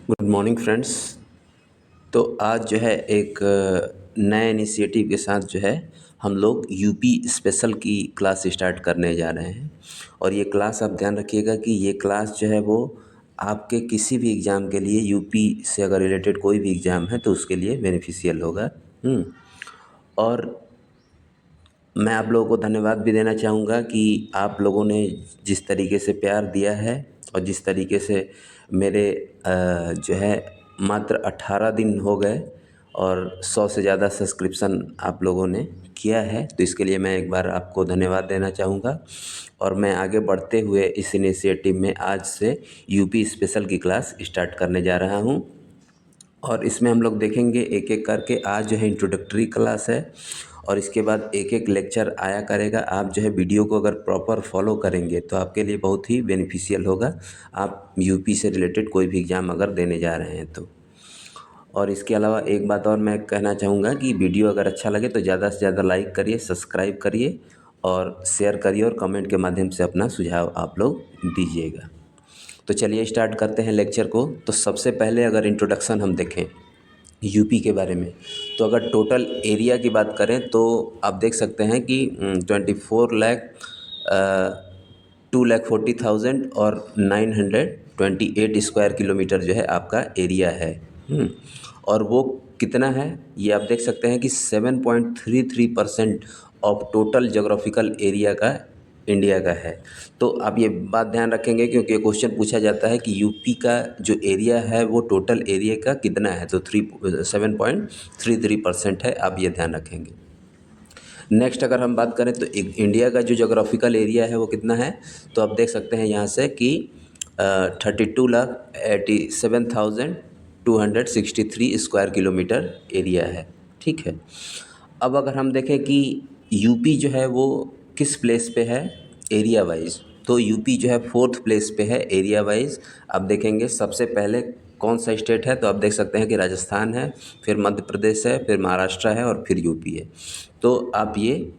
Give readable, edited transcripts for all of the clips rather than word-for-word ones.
Good morning friends. तो आज जो है एक नए इनिशिएटिव के साथ जो है हम लोग यूपी स्पेशल की क्लास स्टार्ट करने जा रहे हैं। और ये क्लास आप ध्यान रखिएगा कि ये क्लास जो है वो आपके किसी भी एग्ज़ाम के लिए यूपी से अगर रिलेटेड कोई भी एग्ज़ाम है तो उसके लिए बेनिफिशियल होगा। और मैं आप लोगों को धन्यवाद भी देना चाहूँगा कि आप लोगों ने जिस तरीके से प्यार दिया है और जिस तरीके से मेरे जो है मात्र 18 दिन हो गए और 100 से ज़्यादा सब्सक्रिप्शन आप लोगों ने किया है, तो इसके लिए मैं एक बार आपको धन्यवाद देना चाहूँगा। और मैं आगे बढ़ते हुए इस इनिशिएटिव में आज से यूपी स्पेशल की क्लास स्टार्ट करने जा रहा हूँ। और इसमें हम लोग देखेंगे एक एक करके। आज जो है इंट्रोडक्टरी क्लास है और इसके बाद एक एक लेक्चर आया करेगा। आप जो है वीडियो को अगर प्रॉपर फॉलो करेंगे तो आपके लिए बहुत ही बेनिफिशियल होगा, आप यूपी से रिलेटेड कोई भी एग्ज़ाम अगर देने जा रहे हैं तो। और इसके अलावा एक बात और मैं कहना चाहूँगा कि वीडियो अगर अच्छा लगे तो ज़्यादा से ज़्यादा लाइक करिए, सब्सक्राइब करिए और शेयर करिए और कमेंट के माध्यम से अपना सुझाव आप लोग दीजिएगा। तो चलिए स्टार्ट करते हैं लेक्चर को। तो सबसे पहले अगर इंट्रोडक्शन हम देखें यूपी के बारे में, तो अगर टोटल एरिया की बात करें तो आप देख सकते हैं कि 2,40,000 और 928 स्क्वायर किलोमीटर जो है आपका एरिया है। और वो कितना है ये आप देख सकते हैं कि 7.33% ऑफ टोटल जोग्राफिकल एरिया का इंडिया का है। तो आप ये बात ध्यान रखेंगे क्योंकि ये क्वेश्चन पूछा जाता है कि यूपी का जो एरिया है वो टोटल एरिया का कितना है, तो 7.33% है, आप ये ध्यान रखेंगे। नेक्स्ट अगर हम बात करें तो इंडिया का जो जोग्राफिकल एरिया है वो कितना है, तो आप देख सकते हैं यहाँ से कि 32,87,263 स्क्वायर किलोमीटर एरिया है। ठीक है। अब अगर हम देखें कि यूपी जो है वो किस प्लेस पे है एरिया वाइज, तो यूपी जो है 4th प्लेस पे है एरिया वाइज। आप देखेंगे सबसे पहले कौन सा स्टेट है, तो आप देख सकते हैं कि राजस्थान है, फिर मध्य प्रदेश है, फिर महाराष्ट्र है और फिर यूपी है। तो आप ये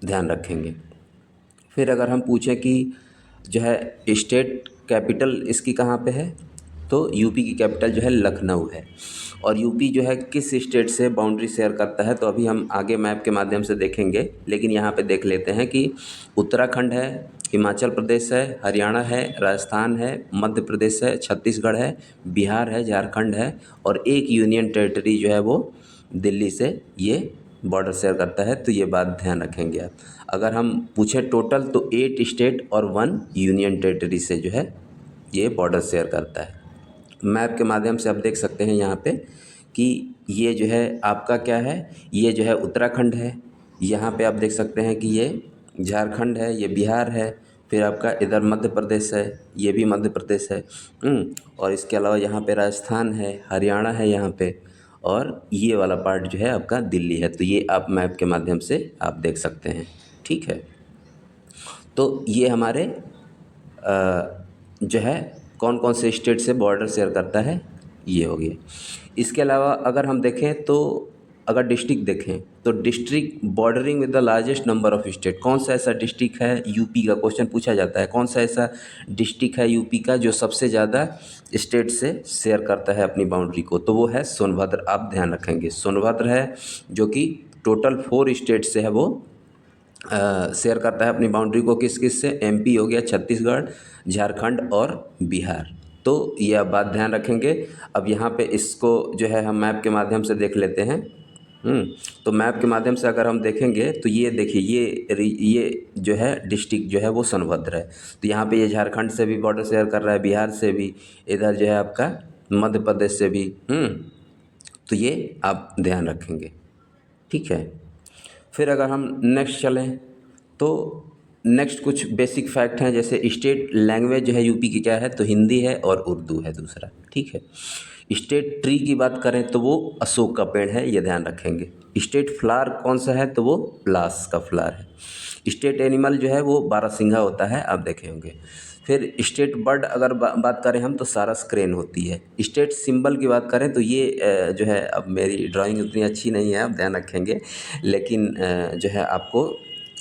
ध्यान रखेंगे। फिर अगर हम पूछें कि जो है स्टेट कैपिटल इसकी कहाँ पे है, तो यूपी की कैपिटल जो है लखनऊ है। और यूपी जो है किस स्टेट से बाउंड्री शेयर करता है, तो अभी हम आगे मैप के माध्यम से देखेंगे, लेकिन यहाँ पे देख लेते हैं कि उत्तराखंड है, हिमाचल प्रदेश है, हरियाणा है, राजस्थान है, मध्य प्रदेश है, छत्तीसगढ़ है, बिहार है, झारखंड है और एक यूनियन टेरिटरी जो है वो दिल्ली से ये बॉर्डर शेयर करता है। तो ये बात ध्यान रखेंगे आप। अगर हम पूछें टोटल तो 8 स्टेट और 1 यूनियन टेरिटरी से जो है ये बॉर्डर शेयर करता है। मैप के माध्यम से आप देख सकते हैं यहाँ पे कि ये जो है आपका क्या है, ये जो है उत्तराखंड है। यहाँ पे आप देख सकते हैं कि ये झारखंड है, ये बिहार है, फिर आपका इधर मध्य प्रदेश है, ये भी मध्य प्रदेश है। और इसके अलावा यहाँ पे राजस्थान है, हरियाणा है यहाँ पे, और ये वाला पार्ट जो है आपका दिल्ली है। तो ये आप मैप के माध्यम से आप देख सकते हैं। ठीक है। तो ये हमारे जो है कौन कौन से स्टेट से बॉर्डर शेयर करता है, ये हो गया। इसके अलावा अगर हम देखें तो अगर डिस्ट्रिक्ट देखें तो district bordering with the largest number of state, कौन सा ऐसा डिस्ट्रिक्ट है यूपी का, क्वेश्चन पूछा जाता है कौन सा ऐसा डिस्ट्रिक्ट है यूपी का जो सबसे ज़्यादा स्टेट से शेयर करता है अपनी बाउंड्री को, तो वो है सोनभद्र। आप ध्यान रखेंगे सोनभद्र है जो कि टोटल 4 स्टेट से है वो शेयर करता है अपनी बाउंड्री को। किस किस से, एमपी हो गया, छत्तीसगढ़, झारखंड और बिहार। तो ये आप बात ध्यान रखेंगे। अब यहाँ पे इसको जो है हम मैप के माध्यम से देख लेते हैं। तो मैप के माध्यम से अगर हम देखेंगे तो ये देखिए ये जो है डिस्ट्रिक्ट जो है वो सोनभद्र है। तो यहाँ पे ये झारखंड से भी बॉर्डर शेयर कर रहा है, बिहार से भी, इधर जो है आपका मध्य प्रदेश से भी। तो ये आप ध्यान रखेंगे। ठीक है। फिर अगर हम नेक्स्ट चलें तो नेक्स्ट कुछ बेसिक फैक्ट हैं, जैसे स्टेट लैंग्वेज जो है यूपी की क्या है, तो हिंदी है और उर्दू है दूसरा। ठीक है। स्टेट ट्री की बात करें तो वो अशोक का पेड़ है, ये ध्यान रखेंगे। स्टेट फ्लावर कौन सा है, तो वो पलास का फ्लावर है। स्टेट एनिमल जो है वो बारहसिंघा होता है, आप देखे होंगे। फिर स्टेट बर्ड अगर बात करें हम तो सारस क्रेन होती है। स्टेट सिंबल की बात करें तो ये जो है, अब मेरी ड्राइंग उतनी अच्छी नहीं है, आप ध्यान रखेंगे, लेकिन जो है आपको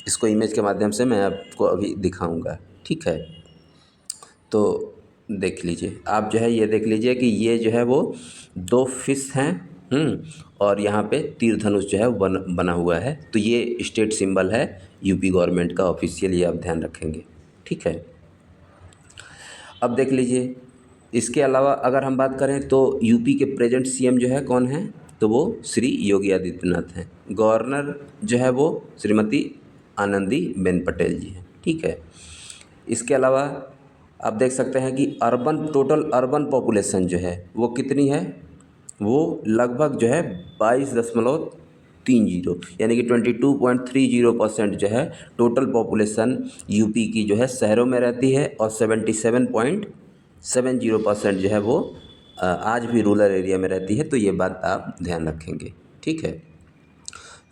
इसको इमेज के माध्यम से मैं आपको अभी दिखाऊंगा। ठीक है। तो देख लीजिए आप, जो है ये देख लीजिए कि ये जो है वो 2 फिश हैं। और यहाँ पे तीर धनुष जो है वो बना हुआ है। तो ये स्टेट सिंबल है यूपी गवर्नमेंट का ऑफिशियल, ये आप ध्यान रखेंगे। ठीक है। अब देख लीजिए, इसके अलावा अगर हम बात करें तो यूपी के प्रेजेंट सीएम जो है कौन है, तो वो श्री योगी आदित्यनाथ हैं। गवर्नर जो है वो श्रीमती आनंदीबेन पटेल जी हैं। ठीक है। इसके अलावा आप देख सकते हैं कि टोटल अर्बन पॉपुलेशन जो है वो कितनी है, वो लगभग जो है 22.30, यानी कि 22.30% जो है टोटल पॉपुलेशन यूपी की जो है शहरों में रहती है, और 77.70% जो है वो आज भी रूरल एरिया में रहती है। तो ये बात आप ध्यान रखेंगे। ठीक है।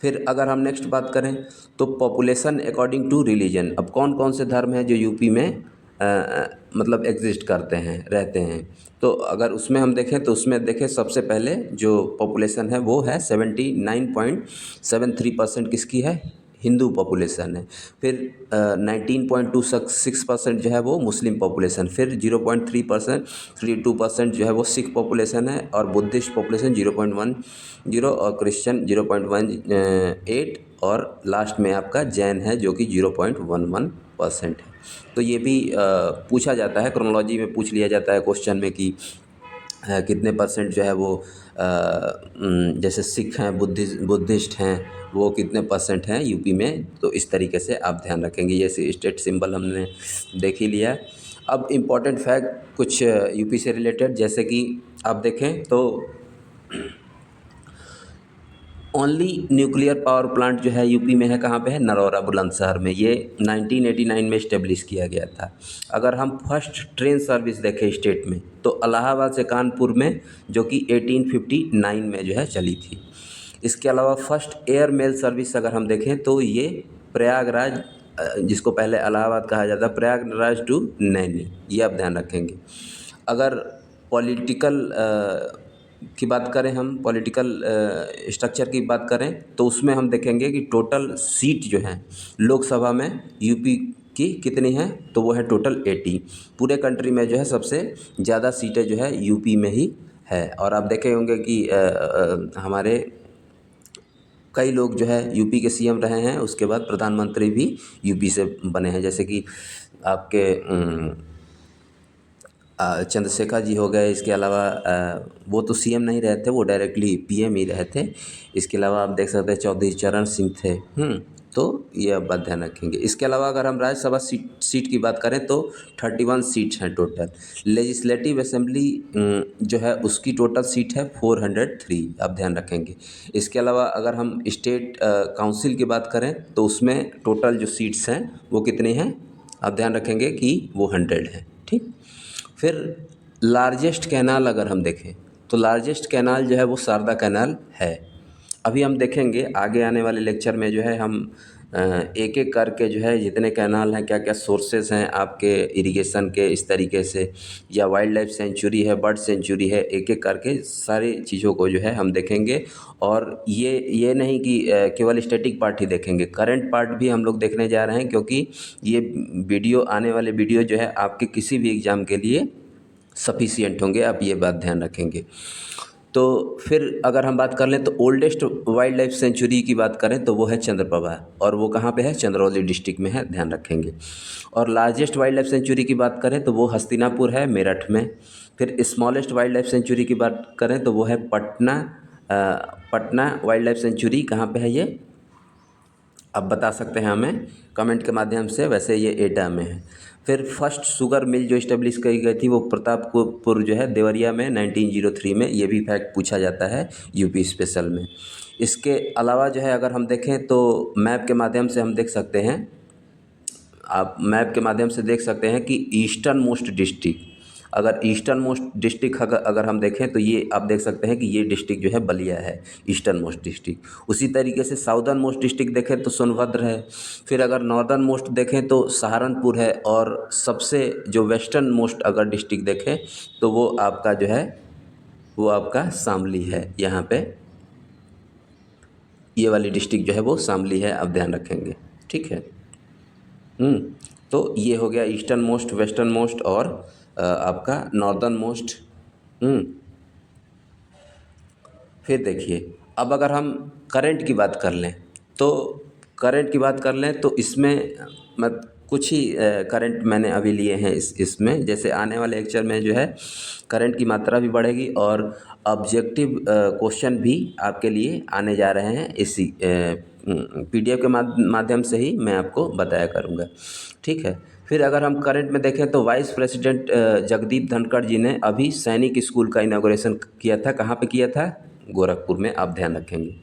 फिर अगर हम नेक्स्ट बात करें तो पॉपुलेशन अकॉर्डिंग टू रिलीजन, अब कौन कौन से धर्म हैं जो यूपी में मतलब एग्जिस्ट करते हैं, रहते हैं। तो अगर उसमें हम देखें तो उसमें देखें सबसे पहले जो पॉपुलेशन है वो है 79.73% किसकी है, हिंदू पॉपुलेशन है। फिर 19.26% जो है वो मुस्लिम पॉपुलेशन, फिर 0.32% जो है वो सिख पॉपुलेशन है, और बुद्धिस्ट पॉपुलेशन 0.10, और क्रिश्चियन 0.18, और लास्ट में आपका जैन है जो कि 0.11% है। तो ये भी पूछा जाता है, क्रोनोलॉजी में पूछ लिया जाता है क्वेश्चन में कि कितने परसेंट जो है वो जैसे सिख हैं, बुद्धिस्ट हैं, वो कितने परसेंट हैं यूपी में। तो इस तरीके से आप ध्यान रखेंगे। जैसे स्टेट सिंबल हमने देख ही लिया। अब इम्पॉर्टेंट फैक्ट कुछ यूपी से रिलेटेड, जैसे कि आप देखें तो ओनली न्यूक्लियर पावर प्लांट जो है यूपी में है, कहाँ पे है, नरौरा बुलंदशहर में। ये 1989 में इस्टेब्लिश किया गया था। अगर हम फर्स्ट ट्रेन सर्विस देखें स्टेट में तो इलाहाबाद से कानपुर में, जो कि 1859 में जो है चली थी। इसके अलावा फर्स्ट एयर मेल सर्विस अगर हम देखें तो ये प्रयागराज, जिसको पहले इलाहाबाद कहा जाता, प्रयागराज टू नैनी, ये आप ध्यान रखेंगे। अगर पॉलिटिकल की बात करें, हम पॉलिटिकल स्ट्रक्चर की बात करें तो उसमें हम देखेंगे कि टोटल सीट जो हैं लोकसभा में यूपी की कितनी हैं, तो वो है टोटल 80। पूरे कंट्री में जो है सबसे ज़्यादा सीटें जो है यूपी में ही है। और आप देखे होंगे कि हमारे कई लोग जो है यूपी के सीएम रहे हैं, उसके बाद प्रधानमंत्री भी यूपी से बने हैं। जैसे कि आपके चंद्रशेखर जी हो गए। इसके अलावा वो तो सीएम नहीं रहे थे, वो डायरेक्टली पीएम ही रहे थे। इसके अलावा आप देख सकते हैं चौधरी चरण सिंह थे। तो ये आप बात ध्यान रखेंगे। इसके अलावा अगर हम राज्यसभा सीट की बात करें तो 31 सीट्स हैं टोटल। लेजिस्लेटिव असेंबली जो है उसकी टोटल सीट है 403, आप ध्यान रखेंगे। इसके अलावा अगर हम स्टेट काउंसिल की बात करें तो उसमें टोटल जो सीट्स हैं वो कितनी हैं, आप ध्यान रखेंगे कि वो 100 हैं। ठीक। फिर लार्जेस्ट कैनाल अगर हम देखें तो लार्जेस्ट कैनाल जो है वो शारदा कैनाल है। अभी हम देखेंगे आगे आने वाले लेक्चर में जो है हम एक एक करके जो है जितने कैनाल हैं, क्या क्या सोर्सेज हैं आपके इरिगेशन के, इस तरीके से, या वाइल्ड लाइफ सेंचुरी है, बर्ड सेंचुरी है, एक एक करके सारी चीज़ों को जो है हम देखेंगे। और ये नहीं कि केवल स्टैटिक पार्ट ही देखेंगे, करंट पार्ट भी हम लोग देखने जा रहे हैं, क्योंकि ये वीडियो, आने वाले वीडियो जो है आपके किसी भी एग्ज़ाम के लिए सफिशिएंट होंगे, आप ये बात ध्यान रखेंगे। तो फिर अगर हम बात कर लें तो ओल्डेस्ट वाइल्ड लाइफ सेंचुरी की बात करें तो वो है चंद्रप्रभा, और वो कहाँ पे है, चंदौली डिस्ट्रिक्ट में है, ध्यान रखेंगे। और लार्जेस्ट वाइल्ड लाइफ सेंचुरी की बात करें तो वो हस्तिनापुर है, मेरठ में। फिर स्मॉलेस्ट वाइल्ड लाइफ सेंचुरी की बात करें तो वो है पटना वाइल्ड लाइफ सेंचुरी, कहाँ पे है ये, आप बता सकते हैं हमें कमेंट के माध्यम से। वैसे ये एटा में है। फिर फर्स्ट शुगर मिल जो इस्टेब्लिश की गई थी वो प्रतापपुर जो है देवरिया में 1903 में, ये भी फैक्ट पूछा जाता है यूपी स्पेशल में। इसके अलावा जो है अगर हम देखें तो मैप के माध्यम से हम देख सकते हैं, आप मैप के माध्यम से देख सकते हैं कि ईस्टर्न मोस्ट डिस्ट्रिक्ट, अगर ईस्टर्न मोस्ट डिस्ट्रिक्ट अगर हम देखें तो ये आप देख सकते हैं कि ये डिस्ट्रिक्ट जो है बलिया है, ईस्टर्न मोस्ट डिस्ट्रिक्ट। उसी तरीके से साउदर्न मोस्ट डिस्ट्रिक्ट देखें तो सोनभद्र है। फिर अगर नॉर्दर्न मोस्ट देखें तो सहारनपुर है। और सबसे जो वेस्टर्न मोस्ट अगर डिस्ट्रिक्ट देखें तो वो आपका जो है वो आपका शामली है। यहाँ पे ये वाली डिस्ट्रिक्ट जो है वो शामली है, आप ध्यान रखेंगे। ठीक है। तो ये हो गया ईस्टर्न मोस्ट, वेस्टर्न मोस्ट और आपका नॉर्दर्न मोस्ट। फिर देखिए, अब अगर हम करंट की बात कर लें तो इसमें मत कुछ ही करंट मैंने अभी लिए हैं इसमें, जैसे आने वाले लेक्चर में जो है करंट की मात्रा भी बढ़ेगी और ऑब्जेक्टिव क्वेश्चन भी आपके लिए आने जा रहे हैं इसी पीडीएफ के माध्यम से ही मैं आपको बताया करूँगा, ठीक है। फिर अगर हम करंट में देखें तो वाइस प्रेसिडेंट जगदीप धनखड़ जी ने अभी सैनिक स्कूल का इनॉग्रेशन किया था। कहाँ पे किया था? गोरखपुर में, आप ध्यान रखेंगे।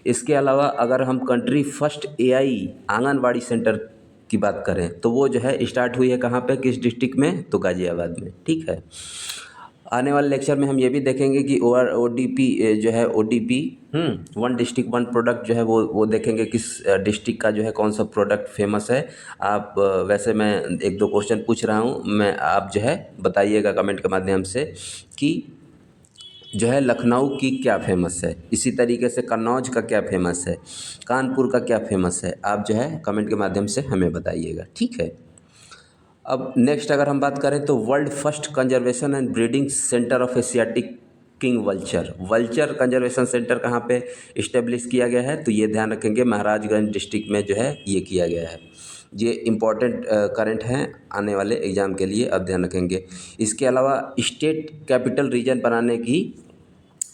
इसके अलावा अगर हम country first AI anganwadi centre की बात करें तो वो जो है स्टार्ट हुई है कहाँ पे, किस डिस्ट्रिक्ट में? तो गाजियाबाद में, ठीक है। आने वाले लेक्चर में हम ये भी देखेंगे कि ओडीपी जो है ODP one district one product जो है वो देखेंगे किस डिस्ट्रिक्ट का जो है कौन सा प्रोडक्ट फेमस है। आप वैसे मैं एक दो क्वेश्चन पूछ रहा हूँ, मैं आप जो है बताइएगा कमेंट के माध्यम से कि जो है लखनऊ की क्या फेमस है, इसी तरीके से कन्नौज का क्या फेमस है, कानपुर का क्या फेमस है, आप जो है कमेंट के माध्यम से हमें बताइएगा, ठीक है। अब नेक्स्ट अगर हम बात करें तो world first conservation and breeding centre of Asiatic king vulture conservation centre कहाँ पे इस्टेब्लिश किया गया है? तो ये ध्यान रखेंगे महाराजगंज डिस्ट्रिक्ट में जो है ये किया गया है। ये इम्पॉर्टेंट करंट हैं आने वाले एग्ज़ाम के लिए, अब ध्यान रखेंगे। इसके अलावा स्टेट कैपिटल रीजन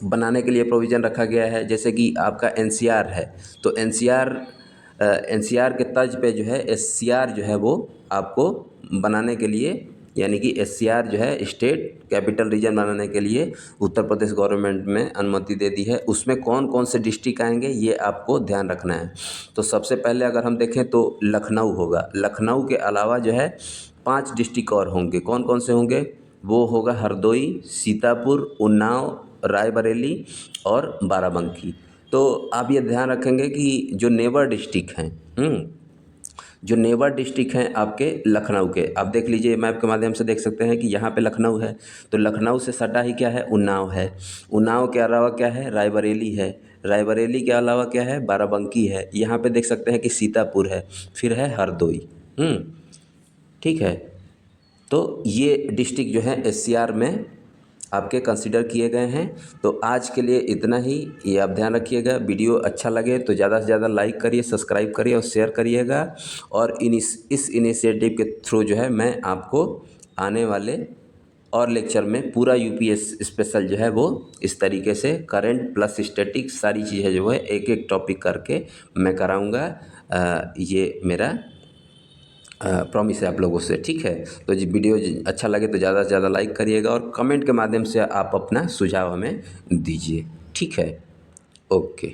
बनाने के लिए प्रोविज़न रखा गया है, जैसे कि आपका एनसीआर है तो एनसीआर के तर्ज पे जो है एससीआर जो है वो आपको बनाने के लिए, यानी कि एससीआर जो है स्टेट कैपिटल रीजन बनाने के लिए उत्तर प्रदेश गवर्नमेंट में अनुमति दे दी है। उसमें कौन कौन से डिस्ट्रिक्ट आएंगे ये आपको ध्यान रखना है। तो सबसे पहले अगर हम देखें तो लखनऊ होगा। लखनऊ के अलावा जो है 5 डिस्ट्रिक्ट और होंगे। कौन कौन से होंगे? वो होगा हरदोई, सीतापुर, उन्नाव, रायबरेली और बाराबंकी। तो आप ये ध्यान रखेंगे कि जो नेबर डिस्ट्रिक्ट हैं जो नेबर डिस्ट्रिक्ट हैं आपके लखनऊ के, आप देख लीजिए मैप के माध्यम से देख सकते हैं कि यहाँ पे लखनऊ है, तो लखनऊ से सटा ही क्या है? उन्नाव है। उन्नाव के अलावा क्या है? रायबरेली है। रायबरेली के अलावा क्या है? बाराबंकी है। यहाँ पे देख सकते हैं कि सीतापुर है, फिर है हरदोई। ठीक है। तो ये डिस्ट्रिक्ट जो है एससीआर में आपके कंसिडर किए गए हैं। तो आज के लिए इतना ही, ये आप ध्यान रखिएगा। वीडियो अच्छा लगे तो ज़्यादा से ज़्यादा लाइक करिए, सब्सक्राइब करिए और शेयर करिएगा। और इस इनिशिएटिव के थ्रू जो है मैं आपको आने वाले और लेक्चर में पूरा यूपीएस स्पेशल जो है वो इस तरीके से करंट प्लस स्टैटिक सारी चीज़ें जो है एक एक टॉपिक करके मैं कराऊँगा। ये मेरा प्रॉमिस है आप लोगों से, ठीक है। तो जी वीडियो अच्छा लगे तो ज़्यादा से ज़्यादा लाइक करिएगा और कमेंट के माध्यम से आप अपना सुझाव हमें दीजिए, ठीक है। ओके।